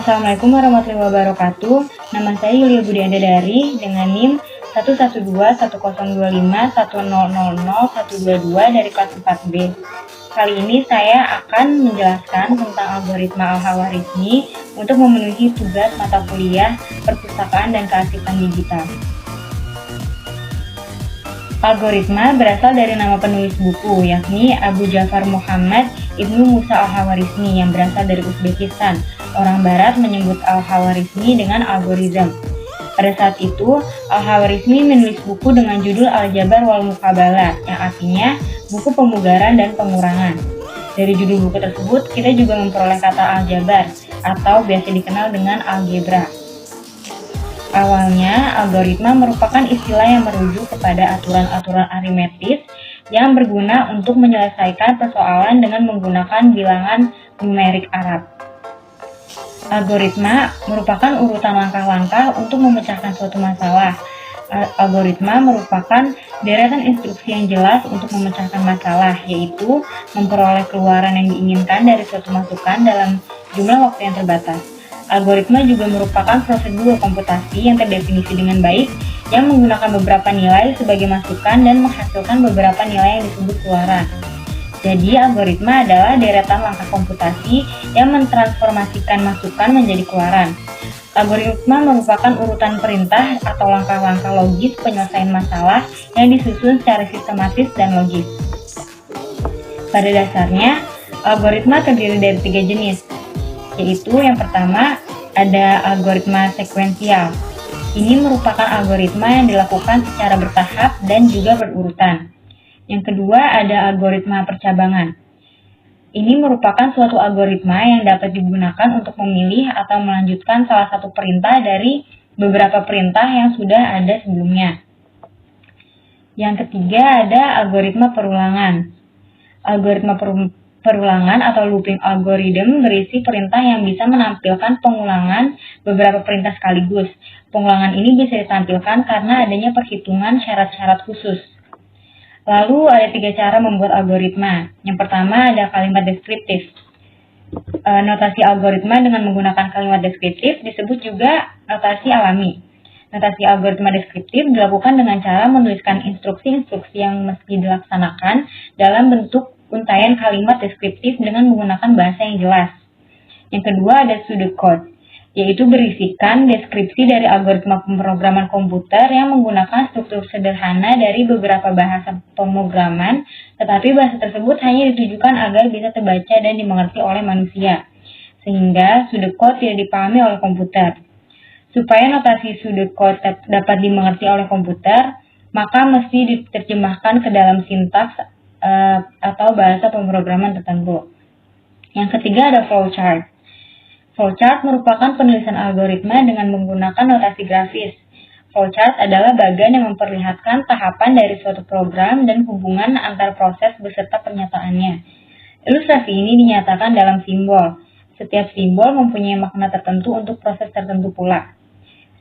Assalamualaikum warahmatullahi wabarakatuh. Nama saya Yulia Budianda Dari dengan NIM 112102510000122 dari kelas 4B. Kali ini saya akan menjelaskan tentang algoritma Al-Khawarizmi untuk memenuhi tugas mata kuliah Perpustakaan dan Kearsipan Digital. Algoritma berasal dari nama penulis buku, yakni Abu Ja'far Muhammad Ibnu Musa Al-Khawarizmi yang berasal dari Uzbekistan. Orang Barat menyebut Al-Khawarizmi dengan algoritma. Pada saat itu, Al-Khawarizmi menulis buku dengan judul Al-Jabar wal Muqabalah, yang artinya buku pemugaran dan pengurangan. Dari judul buku tersebut, kita juga memperoleh kata aljabar, atau biasa dikenal dengan algebra. Awalnya, algoritma merupakan istilah yang merujuk kepada aturan-aturan aritmetis yang berguna untuk menyelesaikan persoalan dengan menggunakan bilangan numerik Arab. Algoritma merupakan urutan langkah-langkah untuk memecahkan suatu masalah. Algoritma merupakan deretan instruksi yang jelas untuk memecahkan masalah, yaitu memperoleh keluaran yang diinginkan dari suatu masukan dalam jumlah waktu yang terbatas. Algoritma juga merupakan prosedur komputasi yang terdefinisi dengan baik, yang menggunakan beberapa nilai sebagai masukan dan menghasilkan beberapa nilai yang disebut keluaran. Jadi, algoritma adalah deretan langkah komputasi yang mentransformasikan masukan menjadi keluaran. Algoritma merupakan urutan perintah atau langkah-langkah logis penyelesaian masalah yang disusun secara sistematis dan logis. Pada dasarnya, algoritma terdiri dari 3 jenis, yaitu yang pertama ada algoritma sekuensial. Ini merupakan algoritma yang dilakukan secara bertahap dan juga berurutan. Yang kedua ada algoritma percabangan. Ini merupakan suatu algoritma yang dapat digunakan untuk memilih atau melanjutkan salah satu perintah dari beberapa perintah yang sudah ada sebelumnya. Yang ketiga ada algoritma perulangan. Algoritma perulangan atau looping algorithm berisi perintah yang bisa menampilkan pengulangan beberapa perintah sekaligus. Pengulangan ini bisa ditampilkan karena adanya perhitungan syarat-syarat khusus. Lalu ada 3 cara membuat algoritma. Yang pertama ada kalimat deskriptif. Notasi algoritma dengan menggunakan kalimat deskriptif disebut juga notasi alami. Notasi algoritma deskriptif dilakukan dengan cara menuliskan instruksi-instruksi yang mesti dilaksanakan dalam bentuk untaian kalimat deskriptif dengan menggunakan bahasa yang jelas. Yang kedua ada pseudocode, yaitu berisikan deskripsi dari algoritma pemrograman komputer yang menggunakan struktur sederhana dari beberapa bahasa pemrograman, tetapi bahasa tersebut hanya ditujukan agar bisa terbaca dan dimengerti oleh manusia, sehingga pseudocode tidak dipahami oleh komputer. Supaya notasi pseudocode dapat dimengerti oleh komputer, maka mesti diterjemahkan ke dalam sintaks atau bahasa pemrograman tertentu. Yang ketiga ada flowchart. Flowchart merupakan penulisan algoritma dengan menggunakan notasi grafis. Flowchart adalah bagian yang memperlihatkan tahapan dari suatu program dan hubungan antar proses beserta pernyataannya. Ilustrasi ini dinyatakan dalam simbol. Setiap simbol mempunyai makna tertentu untuk proses tertentu pula.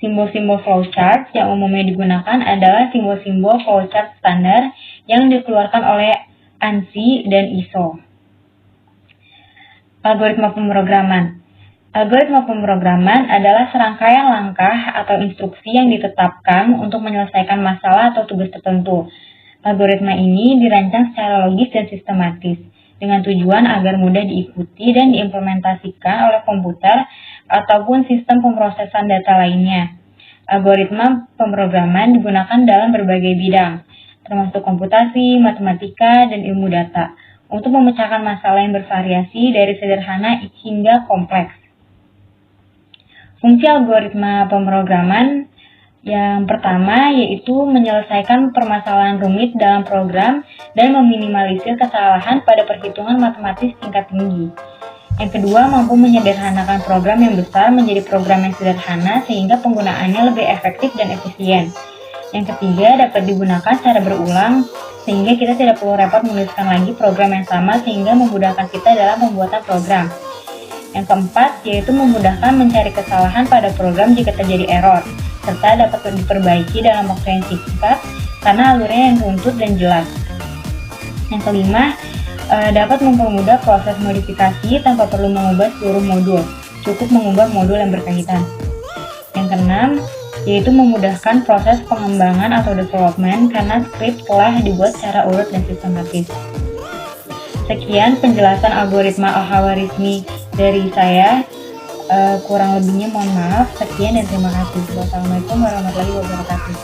Simbol-simbol flowchart yang umumnya digunakan adalah simbol-simbol flowchart standar yang dikeluarkan oleh ANSI dan ISO. Algoritma pemrograman. Algoritma pemrograman adalah serangkaian langkah atau instruksi yang ditetapkan untuk menyelesaikan masalah atau tugas tertentu. Algoritma ini dirancang secara logis dan sistematis, dengan tujuan agar mudah diikuti dan diimplementasikan oleh komputer ataupun sistem pemrosesan data lainnya. Algoritma pemrograman digunakan dalam berbagai bidang, termasuk komputasi, matematika, dan ilmu data, untuk memecahkan masalah yang bervariasi dari sederhana hingga kompleks. Fungsi algoritma pemrograman yang pertama yaitu menyelesaikan permasalahan rumit dalam program dan meminimalisir kesalahan pada perhitungan matematis tingkat tinggi. Yang kedua, mampu menyederhanakan program yang besar menjadi program yang sederhana sehingga penggunaannya lebih efektif dan efisien. Yang ketiga, dapat digunakan secara berulang sehingga kita tidak perlu repot menuliskan lagi program yang sama sehingga memudahkan kita dalam pembuatan program. Yang keempat, yaitu memudahkan mencari kesalahan pada program jika terjadi error, serta dapat diperbaiki dalam waktu yang singkat karena alurnya yang runtut dan jelas. Yang kelima, dapat mempermudah proses modifikasi tanpa perlu mengubah seluruh modul. cukup mengunggah modul yang berkaitan. Yang keenam, yaitu memudahkan proses pengembangan atau development karena script telah dibuat secara urut dan sistematis. Sekian penjelasan algoritma Al-Khwarizmi dari saya. Kurang lebihnya mohon maaf. Sekian dan terima kasih. Wassalamualaikum warahmatullahi wabarakatuh.